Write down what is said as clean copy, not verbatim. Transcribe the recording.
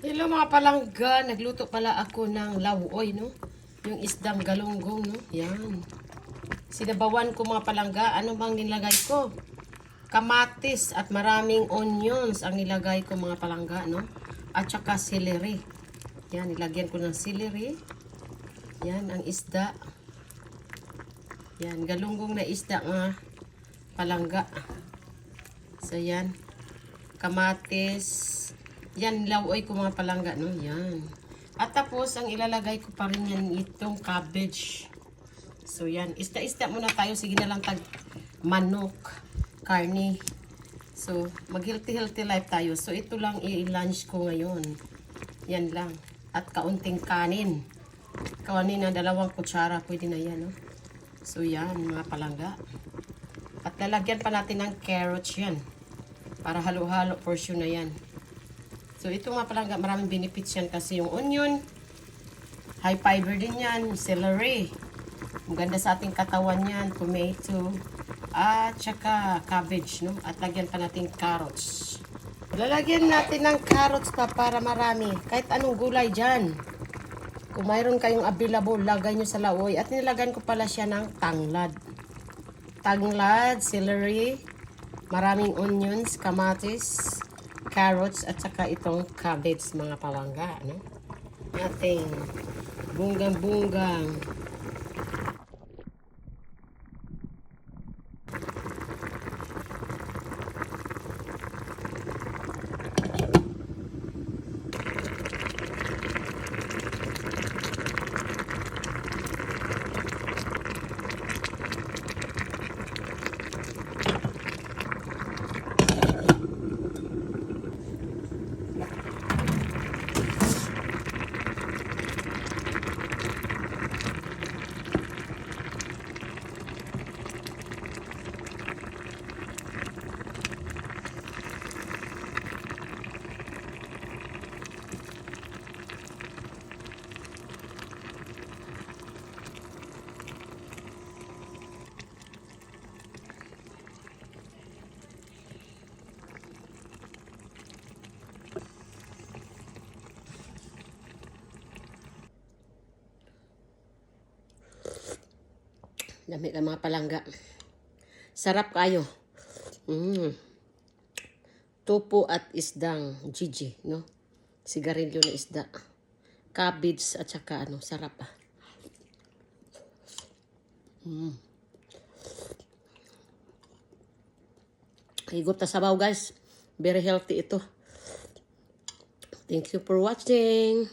Hello mga palangga, nagluto pala ako ng lawoy, no? Yung isdang galunggong, no? Yan. Sinabawan ko mga palangga, ano bang nilagay ko? Kamatis at maraming onions ang nilagay ko mga palangga, no? At saka celery. Yan, nilagyan ko ng celery. Yan, ang isda. Yan, galunggong na isda mga palangga. So yan, kamatis. Yan, lawoy ko mga palangga, no? Yan. At tapos, ang ilalagay ko pa rin yan itong cabbage. So, yan. Isda-isda muna tayo. Sige na lang tag manok, karne. So, mag-healthy life tayo. So, ito lang i-lunch ko ngayon. Yan lang. At kaunting kanin. Kanin na 2 kutsara. Pwede na yan, no? So, yan, mga palangga. At lalagyan pa natin ng carrots yan. Para halo-halo portion na yan. So, ito nga palangga, maraming benefits yan kasi yung onion, high fiber din yan, celery. Maganda sa ating katawan yan, tomato, at saka cabbage, no? At lagyan pa natin carrots. Lalagyan natin ng carrots pa para marami. Kahit anong gulay dyan. Kung mayroon kayong available, lagay nyo sa lawoy. At nilagyan ko pala siya ng tanglad. Tanglad, celery, maraming onions, kamatis, carrots at saka itong cabbage mga palangga, no? Ating bunggang-bunggang. Dami ka mga palangga. Sarap kayo. Tupo at isdang Gigi, no? Sigarilyo na isda. Cabbage at saka ano, sarap ah. Higop na sabaw guys. Very healthy ito. Thank you for watching.